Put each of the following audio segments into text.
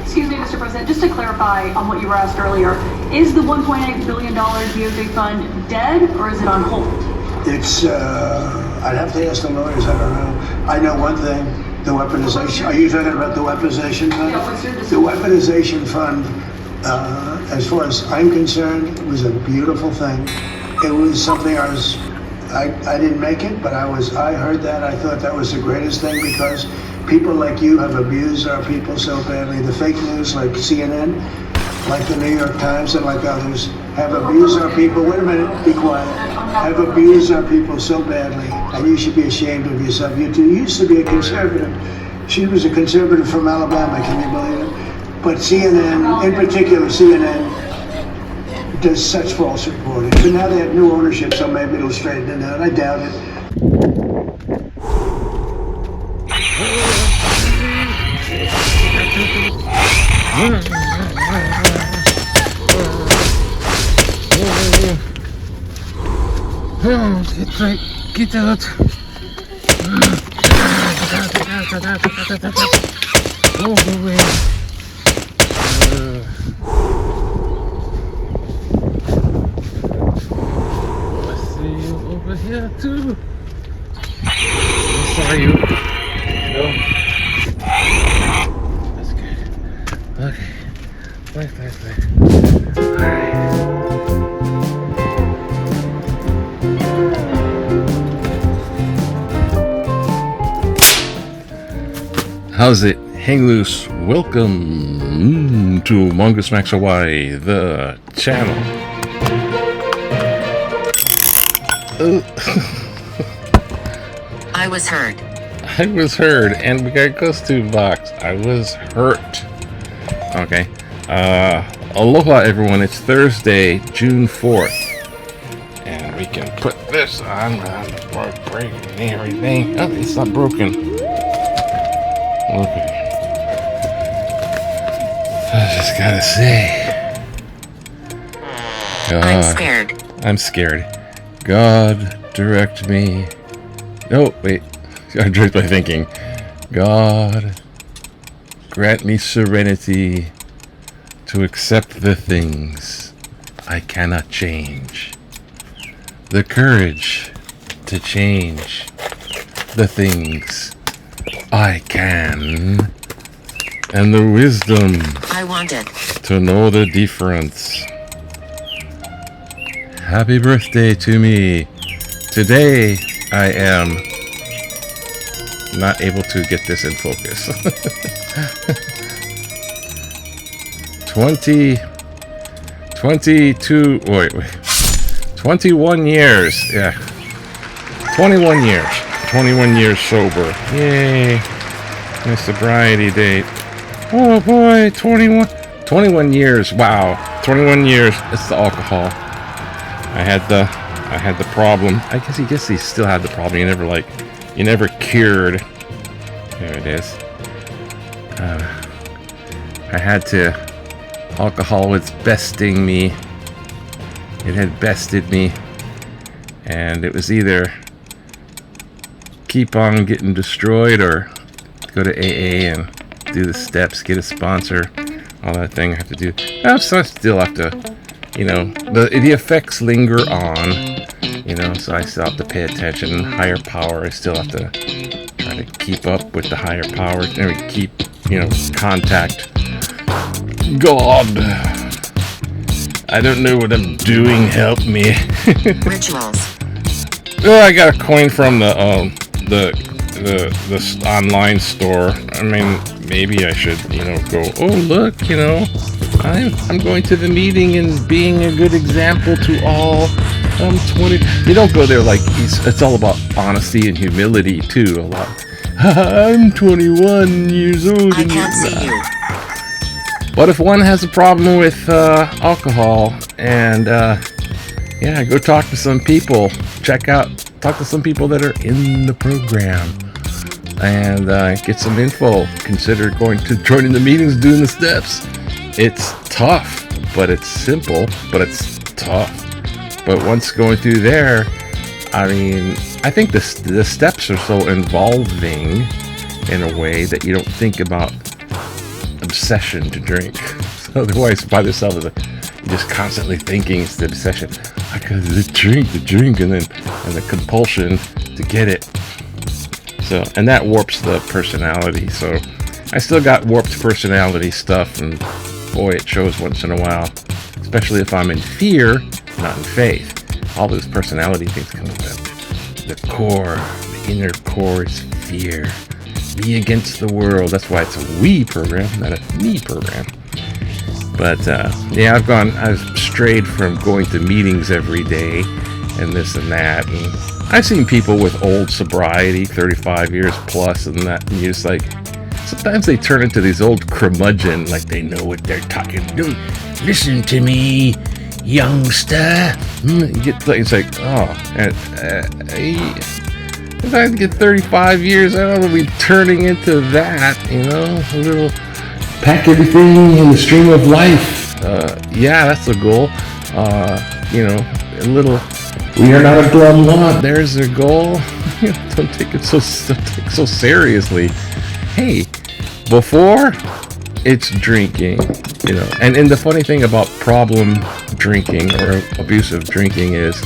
Excuse me, Mr. President, just to clarify on what you were asked earlier, is the $1.8 billion DOJ fund dead or is it on hold? It's, I'd have to ask the lawyers, I don't know. I know one thing, the weaponization, are you talking about the weaponization fund? Yeah, what's your The weaponization fund, as far as I'm concerned, was a beautiful thing. It was something I didn't make it, but I heard that, I thought that was the greatest thing because people like you have abused our people so badly. The fake news like CNN, like the New York Times and like others have abused our people. Wait a minute, be quiet. Have abused our people so badly, and you should be ashamed of yourself. You two used to be a conservative. She was a conservative from Alabama, can you believe it? But CNN, in particular CNN, does such false reporting. But now they have new ownership, so maybe it'll straighten it out. I doubt it. Get right, get out. Go away. I see you over here too. I saw you. No. That's good. Okay. Bye. Alright. How's it? Hang loose. Welcome to Mongoose Max Hawaii, the channel. I was hurt. I was hurt, and we got a ghost tube box. I was hurt. Okay. Aloha, everyone. It's Thursday, June 4th. And we can put this on before breaking everything. Oh, it's not broken. Okay. I just gotta say. God, I'm scared. I'm scared. God, direct me. Oh, wait. I direct my thinking. God, grant me serenity to accept the things I cannot change. The courage to change the things I can, and the wisdom I want it to know the difference. Happy birthday to me. Today I am not able to get this in focus. 21 years. Yeah. 21 years. 21 years sober. Yay. My sobriety date. Oh boy, 21 years. Wow. 21 years. It's the alcohol. I had the problem. I guess he still had the problem. You never cured. There it is. I had to, alcohol was besting me. It had bested me. And it was either keep on getting destroyed or go to AA and do the steps, get a sponsor, all that thing I have to do. So I still have to, the effects linger on, so I still have to pay attention. Higher power, I still have to try to keep up with the higher power and keep, contact. God, I don't know what I'm doing, help me. rituals. Oh, I got a coin from the online store. I mean, maybe I should, go, oh, look, I'm going to the meeting and being a good example to all. I'm 20. They don't go there like it's all about honesty and humility too. A lot. I'm 21 years old. I can't see you. But if one has a problem with alcohol and go talk to some people. Talk to some people that are in the program and get some info. Consider joining the meetings, doing the steps. It's tough, but it's simple, but it's tough. But once going through there, I mean, I think the steps are so involving in a way that you don't think about obsession to drink. So otherwise, by yourself, you're just constantly thinking it's the obsession. I gotta the drink, and the compulsion to get it. So, and that warps the personality. So, I still got warped personality stuff, and boy, it shows once in a while. Especially if I'm in fear, not in faith. All those personality things come up. The core, the inner core is fear. Me against the world. That's why it's a we program, not a me program. But yeah, I've strayed from going to meetings every day and this and that. And I've seen people with old sobriety, 35 years plus, and that. And you're just like, sometimes they turn into these old curmudgeon, like they know what they're talking about. Listen to me, youngster. It's like, if I get 35 years, I don't want to be turning into that, a little pack everything in the stream of life. Yeah, that's the goal. A little, we are not a glum lot. There's the goal. Don't take it so seriously. Hey, before it's drinking, and the funny thing about problem drinking or abusive drinking is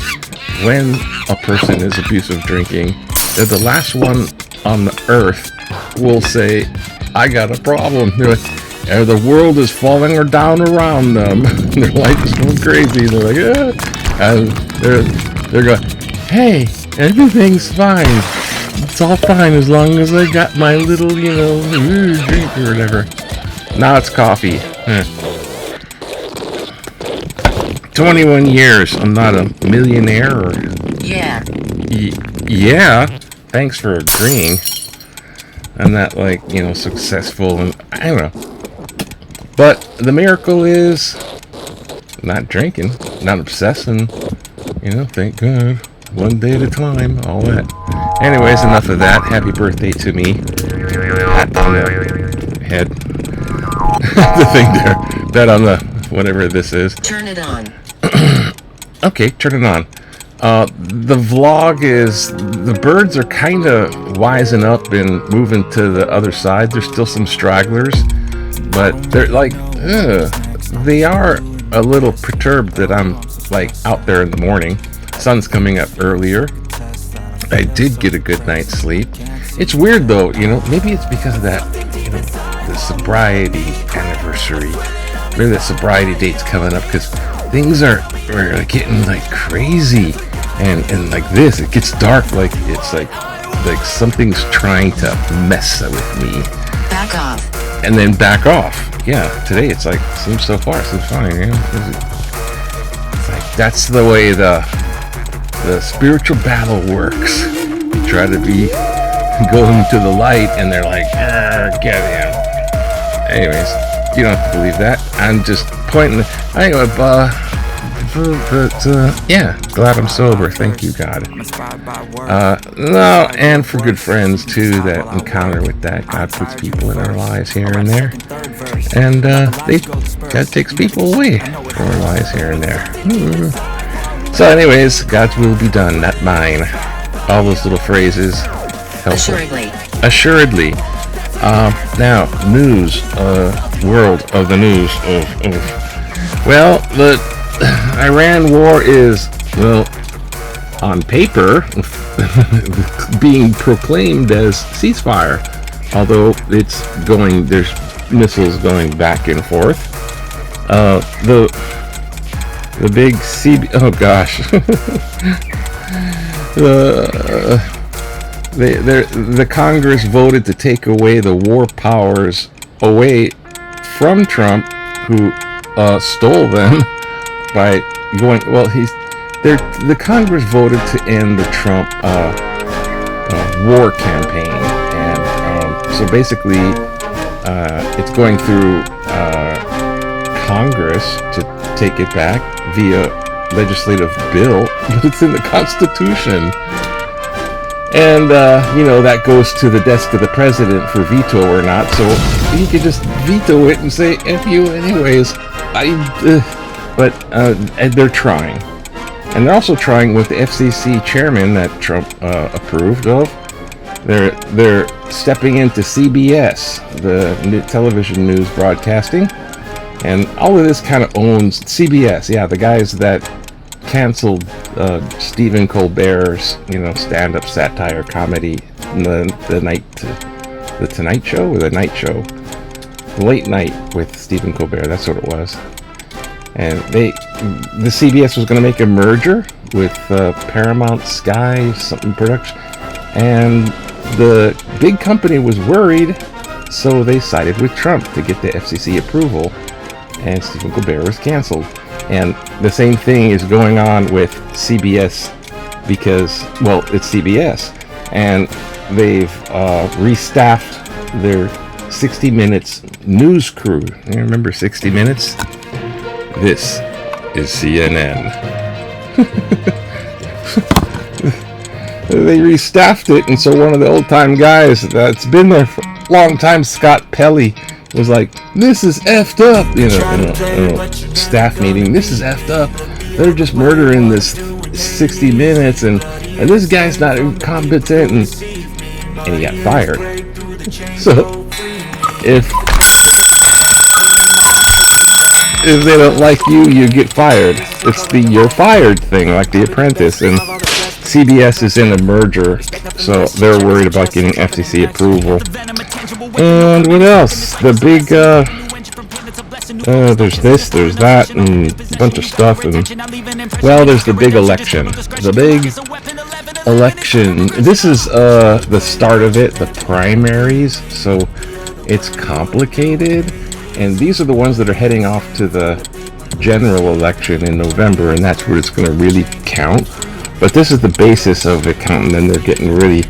when a person is abusive drinking, they're the last one on the earth will say, I got a problem. The world is falling down around them. Their life is going crazy. They're like, and they're going, hey, everything's fine. It's all fine as long as I got my little, drink or whatever. Now it's coffee. 21 years. I'm not a millionaire. Yeah. Yeah. Thanks for agreeing. I'm not successful, and I don't know. But the miracle is not drinking, not obsessing. Thank God. One day at a time, all that. Anyways, enough of that. Happy birthday to me. Pat on the head. The thing there. Pat on the whatever this is. Turn it on. Okay, turn it on. The vlog is, the birds are kind of wising up and moving to the other side. There's still some stragglers, but they're like, they are a little perturbed that I'm out there in the morning. Sun's coming up earlier. I did get a good night's sleep. It's weird though, maybe it's because of that, the sobriety anniversary. Maybe that sobriety date's coming up because things are getting crazy. And like this, it gets dark, it's like something's trying to mess with me. Back off. And then back off. Yeah, today it's seems so far, seems fine, It's that's the way the spiritual battle works. You try to going to the light, and they're like, get in. Anyways, you don't have to believe that. I'm just pointing. Anyway, yeah, glad I'm sober. Thank you, God. No, and for good friends too that encounter with that. God puts people in our lives here and there, and God takes people away from our lives here and there. So, anyways, God's will be done, not mine. All those little phrases. Helpful. Assuredly. Now, news. World of the news. Well, the Iran war is, on paper, being proclaimed as ceasefire, although there's missiles going back and forth. The big oh gosh, the Congress voted to take away the war powers away from Trump, who stole them by going. Well, the Congress voted to end the Trump war campaign, and so basically, it's going through Congress to take it back via legislative bill, but it's in the Constitution. And, that goes to the desk of the president for veto or not, so he could just veto it and say, F you anyways. But they're trying. And they're also trying with the FCC chairman that Trump approved of. They're stepping into CBS, the television news broadcasting, and all of this kind of owns CBS. Yeah, the guys that canceled Stephen Colbert's, stand-up satire comedy, the Tonight Show or the Night Show, Late Night with Stephen Colbert. That's what it was. And the CBS was going to make a merger with Paramount Sky something production, and the big company was worried, so they sided with Trump to get the FCC approval, and Stephen Colbert was canceled. And the same thing is going on with CBS because, well, it's CBS, and they've restaffed their 60 Minutes news crew. You remember 60 Minutes? This is CNN. They restaffed it, and so one of the old-time guys that's been there for a long time, Scott Pelley, was like, "This is effed up," in a staff meeting. "This is effed up. They're just murdering this 60 Minutes, and this guy's not competent," and he got fired. So if they don't like you, you get fired. It's the "you're fired" thing, like The Apprentice, and CBS is in a merger, so they're worried about getting FCC approval. And what else? The big, there's this, there's that, and a bunch of stuff, and, well, there's the big election. The big election. This is, the start of it, the primaries, so it's complicated, and these are the ones that are heading off to the general election in November, and that's where it's going to really count. But this is the basis of it counting, and they're getting really,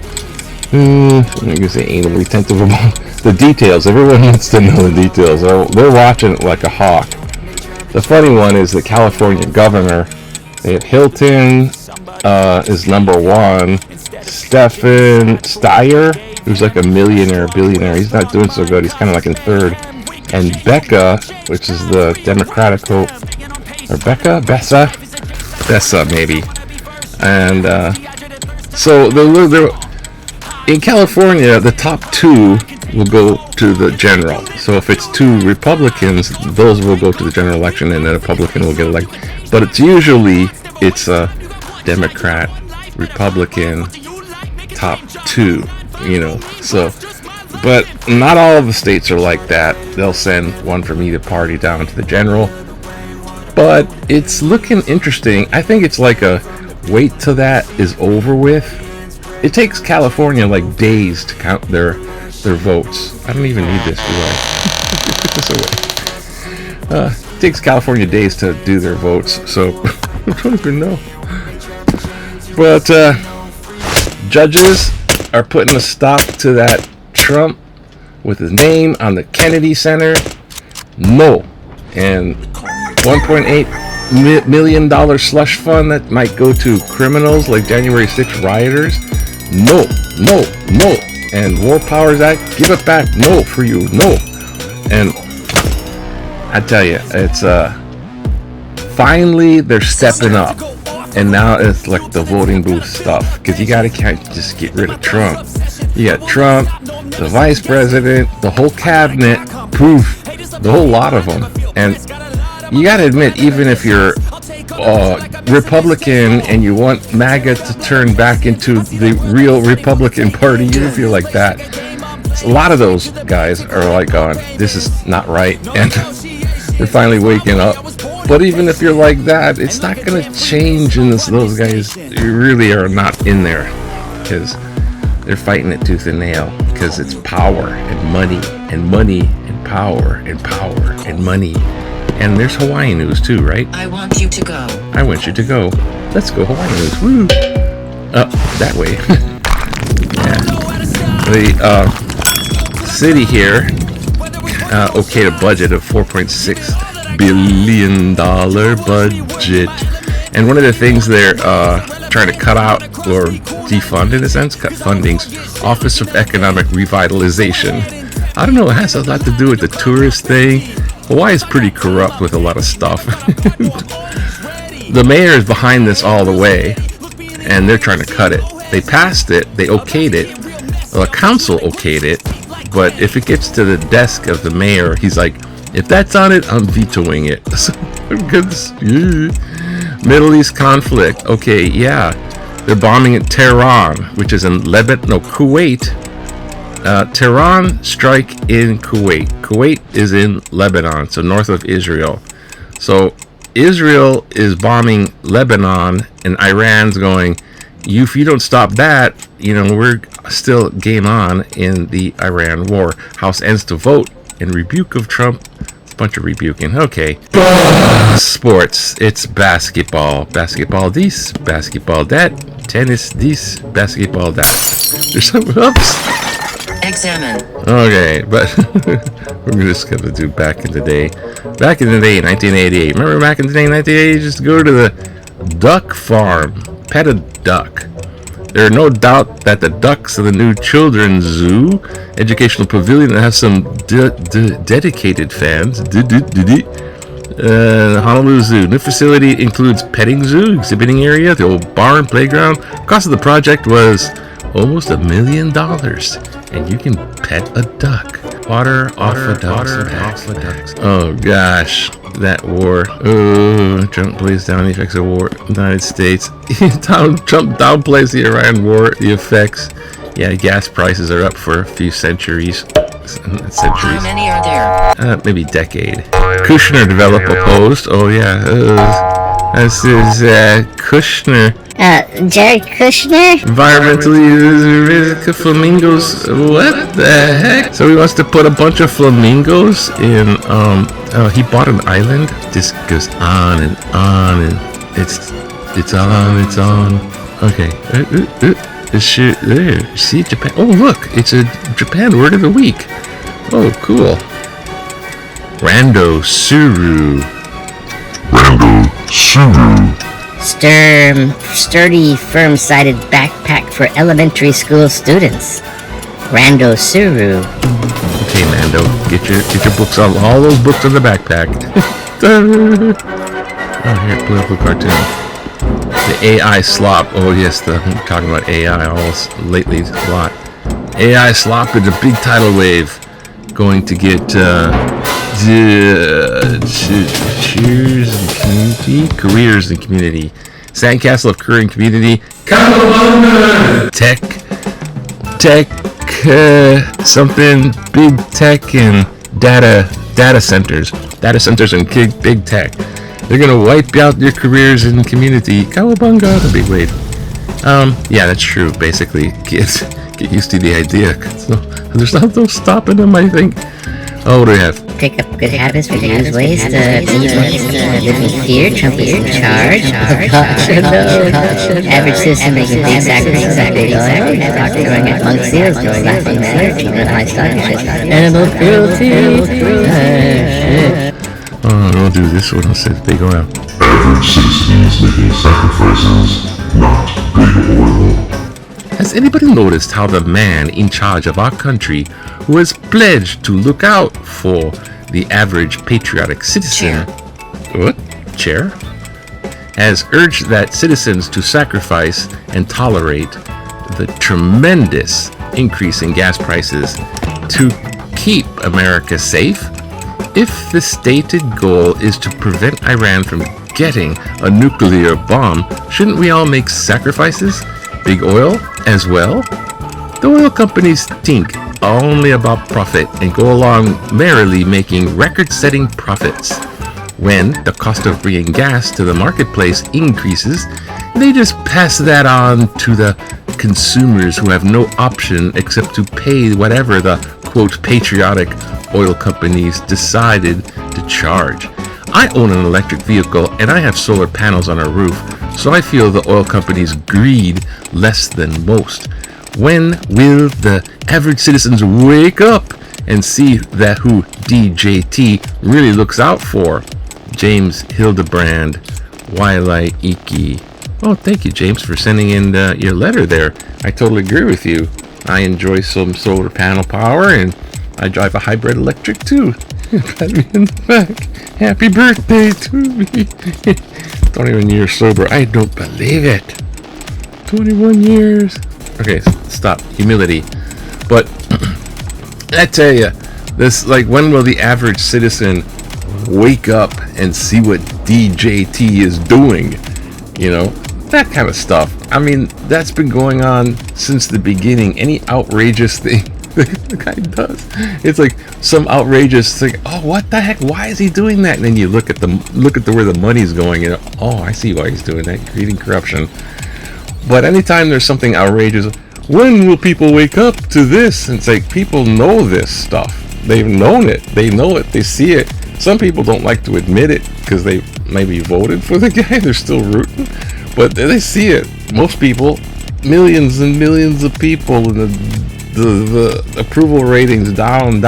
I'm going to say anal retentive about the details. Everyone wants to know the details. They're watching it like a hawk. The funny one is the California governor. They have Hilton is number one. Stephen Steyer, who's like a billionaire. He's not doing so good. He's kind of like in third. And Becca, which is the Democratic hope, or Bessa maybe. And so in California, the top two will go to the general. So if it's two Republicans, those will go to the general election, and then a Republican will get elected. But it's usually a Democrat, Republican, top two, So, but not all of the states are like that. They'll send one from either party down to the general. But it's looking interesting. I think it's like a wait till that is over with. It takes California like days to count their votes. I don't even need this, do I? Put this away. It takes California days to do their votes, so I don't even know. But judges are putting a stop to that Trump with his name on the Kennedy Center. No. And $1.8 million slush fund that might go to criminals like January 6th rioters. No. And War Powers Act, give it back. No for you. No. And I tell you, it's finally they're stepping up. And now it's like the voting booth stuff, because you can't just get rid of Trump. You got Trump, the vice president, the whole cabinet, poof, the whole lot of them. And you got to admit, even if you're Republican and you want MAGA to turn back into the real Republican Party, even if you're like that, a lot of those guys are like going, this is not right, and they're finally waking up. But even if you're like that, it's not going to change in this. Those guys really are not in there, because they're fighting it tooth and nail, because it's power and money and money and power and power and money. And there's Hawaii news too, right? I want you to go. I want you to go. Let's go Hawaii news. Woo! That way. Yeah. The city here okayed a budget of $4.6 billion budget. And one of the things they're trying to cut out, or defund in a sense, cut funding's Office of Economic Revitalization. I don't know, it has a lot to do with the tourist thing. Hawaii is pretty corrupt with a lot of stuff. the mayor is behind this all the way, and they're trying to cut it. They passed it, they okayed it, the council okayed it, but if it gets to the desk of the mayor, he's like, if that's on it, I'm vetoing it. So, goodness. Middle East conflict. Okay, yeah. They're bombing at Tehran, which is in Kuwait. Tehran strike in Kuwait. Kuwait is in Lebanon, so north of Israel. So Israel is bombing Lebanon, and Iran's going, if you don't stop that, we're still game on in the Iran war. House ends to vote in rebuke of Trump. It's a bunch of rebuking. Okay. Sports. It's basketball. Basketball this, basketball that, tennis this, basketball that. There's some oops. Examine. Okay, but we're just gonna do back in the day. Back in the day, 1988. Remember back in the day, 1988? Just go to the duck farm, pet a duck. There's no doubt that the ducks of the new children's zoo, educational pavilion that has some dedicated fans. Honolulu Zoo. New facility includes petting zoo, exhibiting area, the old barn, playground. Cost of the project was almost $1 million, and you can pet a duck. Water off a ducks. Oh gosh, that war. Oh, Trump plays down the effects of war. United States. Trump downplays the Iran war, the effects. Yeah, gas prices are up for a few centuries. How many are there? Maybe decade. Kushner developed opposed. Oh yeah. This is Kushner. Jared Kushner? Environmentally flamingos. What the heck? So he wants to put a bunch of flamingos in. He bought an island. This goes on and on, and it's on. Okay. There. See Japan. Oh look, it's a Japan word of the week. Oh cool. Rando Suru. Sturdy, firm-sided backpack for elementary school students. Rando Suru. Okay, Mando, get your books on all those books in the backpack. Oh, here, political cartoon. The AI slop. Oh yes, I'm talking about AI all lately a lot. AI slop is a big tidal wave going to get careers and community. Sandcastle of career and community. Tech, something big tech and data centers and big tech. They're gonna wipe out your careers in community. Cowabunga, the big wave. Yeah, that's true. Basically, get used to the idea. So, there's no stopping them, I think. Oh, what do we have? Pick up good habits, reduce waste, live in fear, Trump is in charge. Average citizen making big sacrifices on big oil, throwing at monk seals, going laughing matter, treatment of livestock, animal cruelty. Oh, we'll do this one instead of big oil. Average citizens making sacrifices, not big oil. Has anybody noticed how the man in charge of our country, who has pledged to look out for the average patriotic citizen, Chair, has urged that citizens to sacrifice and tolerate the tremendous increase in gas prices to keep America safe? If the stated goal is to prevent Iran from getting a nuclear bomb, shouldn't we all make sacrifices? Big oil as well? The oil companies think only about profit and go along merrily making record-setting profits. When the cost of bringing gas to the marketplace increases, they just pass that on to the consumers who have no option except to pay whatever the quote patriotic oil companies decided to charge. I own an electric vehicle and I have solar panels on our roof, so I feel the oil companies greed less than most. When will the average citizens wake up and see that who DJT really looks out for? James Hildebrand, Wiley Iki. Oh, thank you, James, for sending in your letter there. I totally agree with you. I enjoy some solar panel power, and I drive a hybrid electric too. Pat me in the back. Happy birthday to me. 21 years sober. I don't believe it. 21 years. Okay, stop. Humility. But I tell you, this, like, when will the average citizen wake up and see what DJT is doing? You know, that kind of stuff. I mean, that's been going on since the beginning. Any outrageous thing the guy does, it's like some outrageous thing. Oh, what the heck? Why is he doing that? And then you look at where the money's going, and oh, I see why he's doing that. Creating corruption. But anytime there's something outrageous, when will people wake up to this? And it's like, people know this stuff. They've known it. They know it. They see it. Some people don't like to admit it because they maybe voted for the guy. They're still rooting, but they see it. Most people, millions and millions of people, and the approval ratings down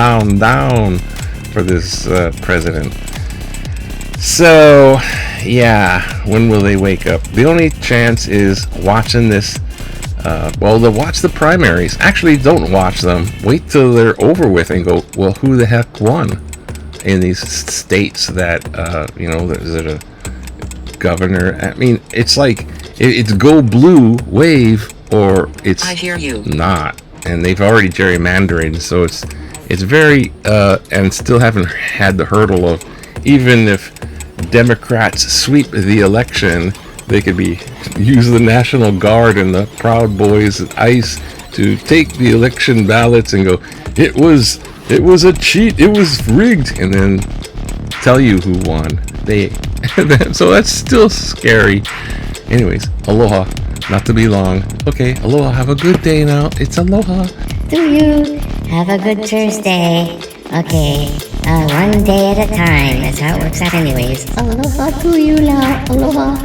for this president. So, yeah, when will they wake up? The only chance is watching this. They'll watch the primaries. Actually, don't watch them. Wait till they're over with and go, well, who the heck won in these states that, is it a governor? I mean, it's like, it's go blue, wave, or it's I hear you. not. And they've already gerrymandered, so it's very, and still haven't had the hurdle of, even if Democrats sweep the election, they could use the National Guard and the Proud Boys at ICE to take the election ballots and go, it was a cheat, it was rigged, and then tell you who won. So that's still scary. Anyways, aloha. Not to be long. Okay, aloha. Have a good day now. It's aloha. Do you have a good Thursday? Okay, one day at a time. That's how it works out anyways. Aloha to you now. Aloha.